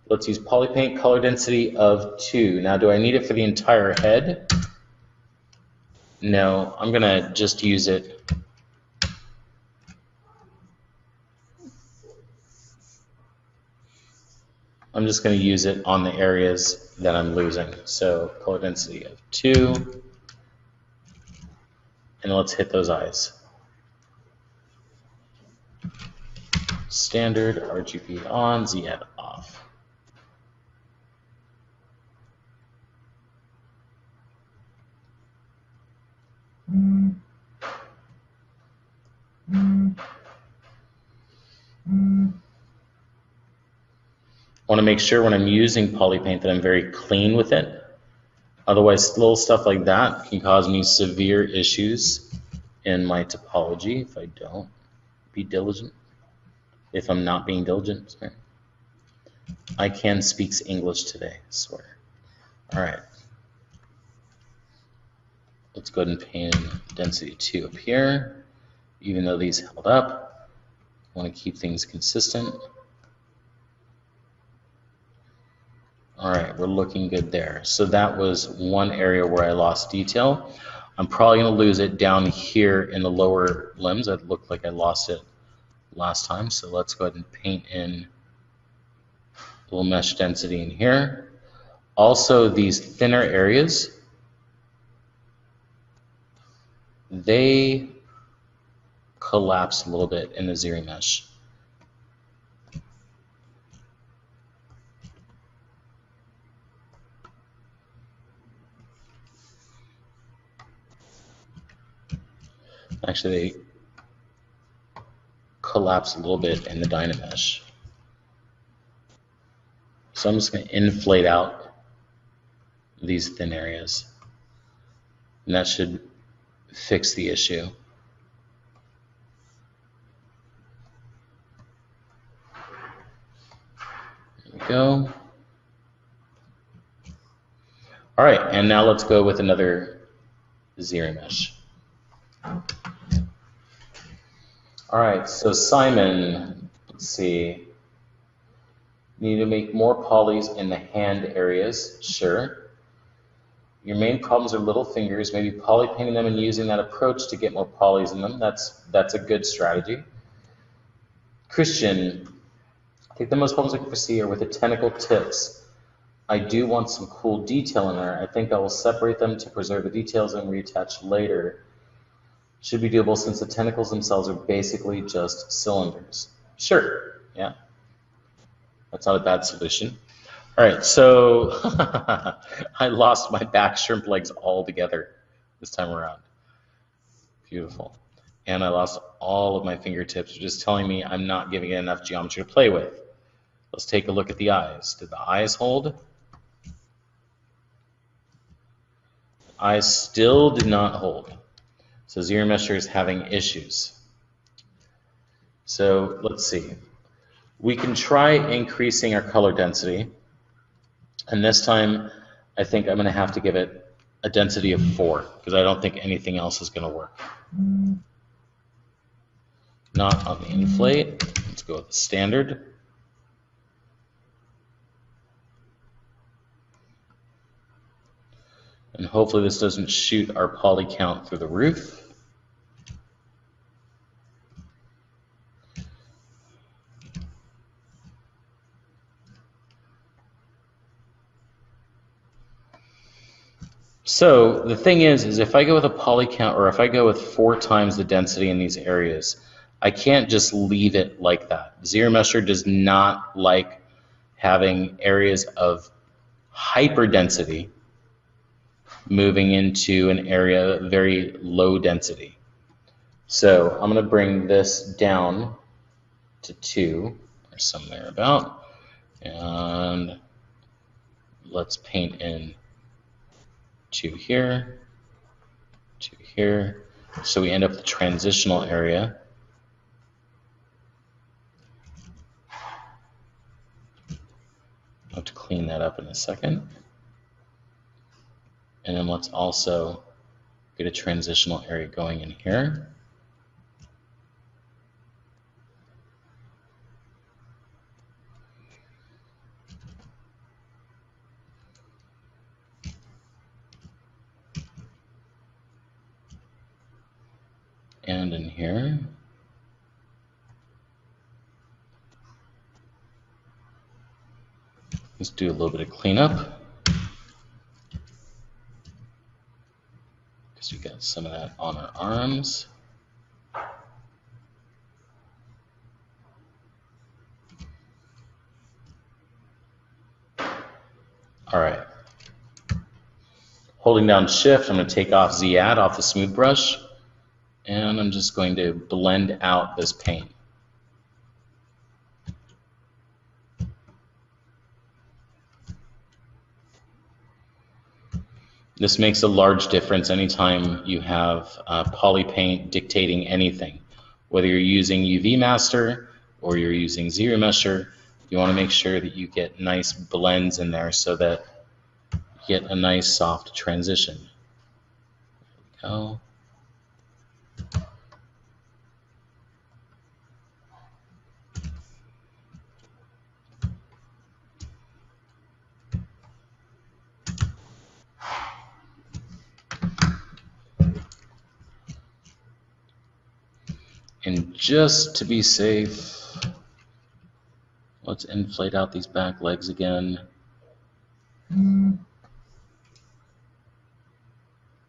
Let's use Polypaint color density of 2. Now, do I need it for the entire head? No, I'm going to just use it. I'm just going to use it on the areas that I'm losing. So color density of 2. And let's hit those eyes. Standard, RGB on, Z add off. I want to make sure when I'm using Polypaint that I'm very clean with it. Otherwise, little stuff like that can cause me severe issues in my topology if I don't be diligent. If I'm not being diligent, sorry. I can speak English today, I swear. All right. Let's go ahead and paint in density 2 up here. Even though these held up, I want to keep things consistent. All right, we're looking good there. So that was one area where I lost detail. I'm probably going to lose it down here in the lower limbs. It looked like I lost it last time. So let's go ahead and paint in a little mesh density in here. Also, these thinner areas, they collapse a little bit in the Z Remesh. Actually, they collapse a little bit in the Dynamesh. So I'm just going to inflate out these thin areas. And that should fix the issue. There we go. All right, and now let's go with another Z Remesh. All right, so Simon, let's see. Need to make more polys in the hand areas, sure. Your main problems are little fingers, maybe poly painting them and using that approach to get more polys in them. That's a good strategy. Christian, I think the most problems I can foresee are with the tentacle tips. I do want some cool detail in there. I think I will separate them to preserve the details and reattach later. Should be doable since the tentacles themselves are basically just cylinders. Sure, yeah. That's not a bad solution. All right, so I lost my back shrimp legs altogether this time around. Beautiful. And I lost all of my fingertips, which is telling me I'm not giving it enough geometry to play with. Let's take a look at the eyes. Did the eyes hold? The eyes still did not hold. So Z Remesh is having issues. So let's see. We can try increasing our color density. And this time, I think I'm going to have to give it a density of 4 because I don't think anything else is going to work. Not on the inflate. Let's go with the standard. And hopefully this doesn't shoot our poly count through the roof. So the thing is if I go with a poly count or if I go with 4 times the density in these areas, I can't just leave it like that. Z Remesh does not like having areas of hyper density moving into an area of very low density. So I'm going to bring this down to 2 or somewhere about, and let's paint in 2 here, 2 here, so we end up with a transitional area. I'll have to clean that up in a second. And then let's also get a transitional area going in here. And in here. Let's do a little bit of cleanup. Because we got some of that on our arms. All right. Holding down Shift, I'm going to take off Z Add off the smooth brush, and I'm just going to blend out this paint. This makes a large difference anytime you have Polypaint dictating anything. Whether you're using UV Master or you're using Z Remesher, you want to make sure that you get nice blends in there so that you get a nice soft transition. There we go. And just to be safe, let's inflate out these back legs again.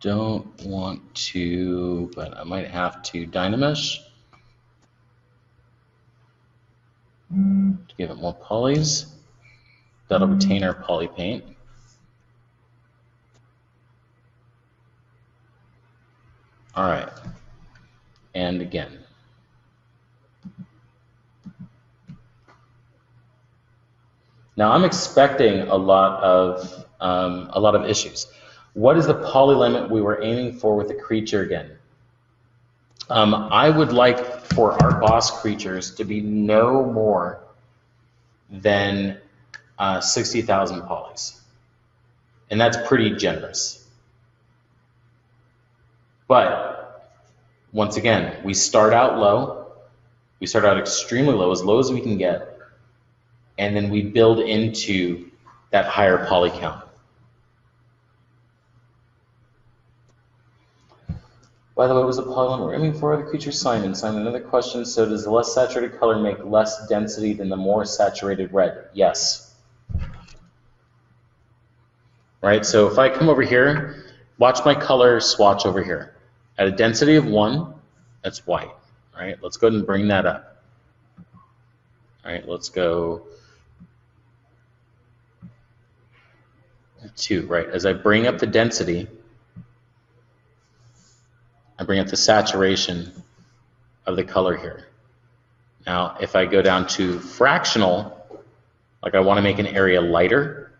Don't want to, but I might have to Dynamesh to give it more polys. That'll retain our poly paint. All right, and again. Now I'm expecting a lot of issues. What is the poly limit we were aiming for with the creature again? I would like for our boss creatures to be no more than 60,000 polys, and that's pretty generous. But once again, we start out low. We start out extremely low as we can get. And then we build into that higher poly count. By the way, what was the poly limit we're aiming for? The creature Simon. Simon, another question. So does the less saturated color make less density than the more saturated red? Yes. Right, so if I come over here, watch my color swatch over here. At a density of 1, that's white. Right, let's go ahead and bring that up. All right, let's go 2, right? As I bring up the density, I bring up the saturation of the color here. Now, if I go down to fractional, like I want to make an area lighter,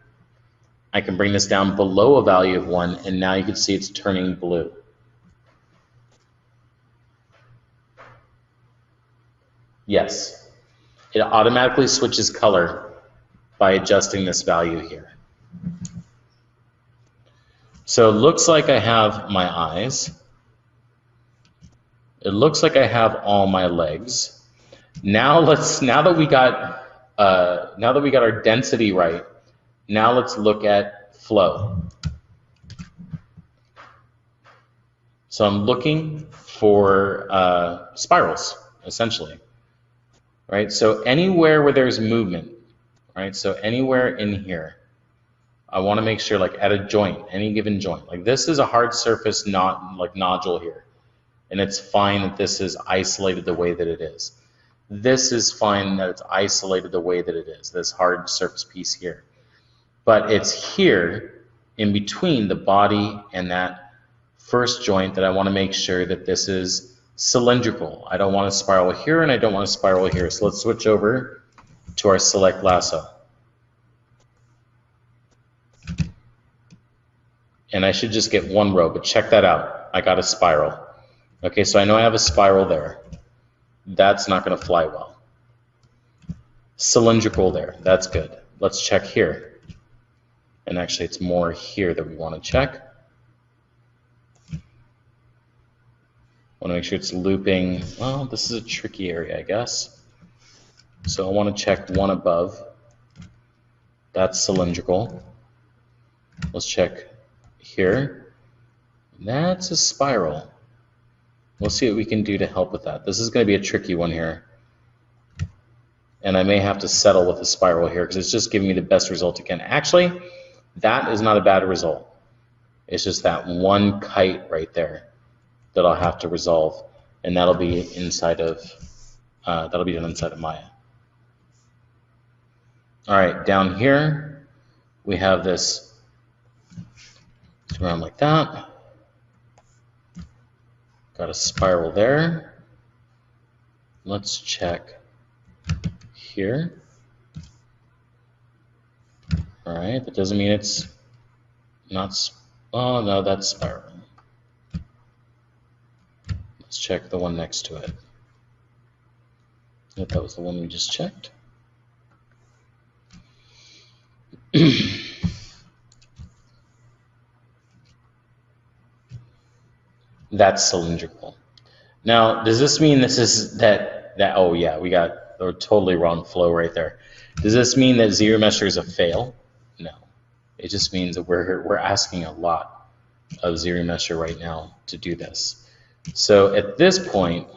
I can bring this down below a value of 1, and now you can see it's turning blue. Yes, it automatically switches color by adjusting this value here. So it looks like I have my eyes. It looks like I have all my legs. Now that we got our density right, now let's look at flow. So I'm looking for spirals, essentially. Right? So anywhere where there's movement, right? So anywhere in here, I want to make sure, like at a joint, any given joint, like this is a hard surface, not like nodule here. And it's fine that this is isolated the way that it is. This is fine that it's isolated the way that it is, this hard surface piece here. But it's here in between the body and that first joint that I want to make sure that this is cylindrical. I don't want to spiral here and I don't want to spiral here. So let's switch over to our select lasso. And I should just get one row, but check that out. I got a spiral. Okay, so I know I have a spiral there. That's not going to fly well. Cylindrical there. That's good. Let's check here. And actually, it's more here that we want to check. I want to make sure it's looping. Well, this is a tricky area, I guess. So I want to check one above. That's cylindrical. Let's check here. That's a spiral. We'll see what we can do to help with that. This is going to be a tricky one here. And I may have to settle with a spiral here because it's just giving me the best result it can. Actually, that is not a bad result. It's just that one kite right there that I'll have to resolve, and that'll be inside of that'll be done inside of Maya. All right, down here we have this around like that. Got a spiral there. Let's check here. All right, that doesn't mean it's not. Oh no, that's spiraling. Let's check the one next to it. Yep, that was the one we just checked. That's cylindrical. Now, does this mean this is that oh yeah, we got a totally wrong flow right there. Does this mean that Z Remesher is a fail? No. It just means that we're asking a lot of Z Remesher right now to do this. So at this point,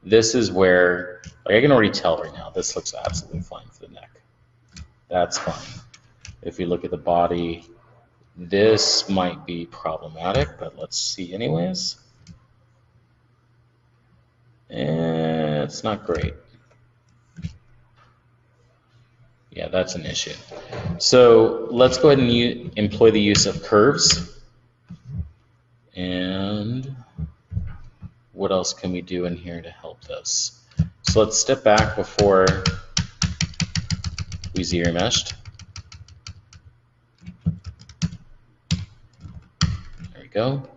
this is where, like, I can already tell right now, this looks absolutely fine for the neck. That's fine. If you look at the body, this might be problematic, but let's see anyways. It's not great. Yeah, that's an issue. So let's go ahead and employ the use of curves. And what else can we do in here to help this? So let's step back before we Z remeshed. There we go.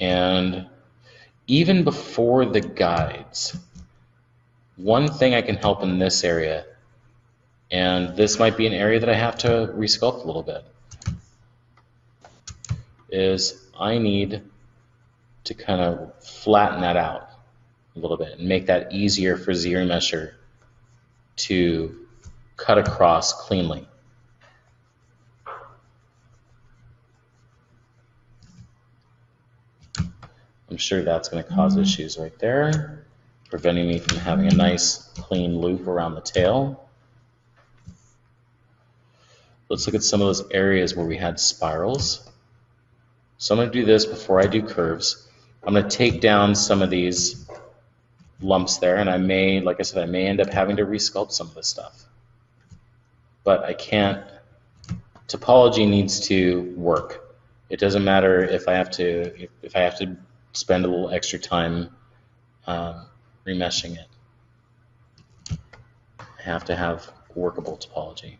And even before the guides, one thing I can help in this area, and this might be an area that I have to resculpt a little bit, is I need to kind of flatten that out a little bit and make that easier for Z Remesher to cut across cleanly. I'm sure that's going to cause issues right there, preventing me from having a nice clean loop around the tail. Let's look at some of those areas where we had spirals. So I'm going to do this before I do curves. I'm going to take down some of these lumps there, and I may, like I said, I may end up having to resculpt some of this stuff. But I can't. Topology needs to work. It doesn't matter if I have to spend a little extra time remeshing it. I have to have workable topology.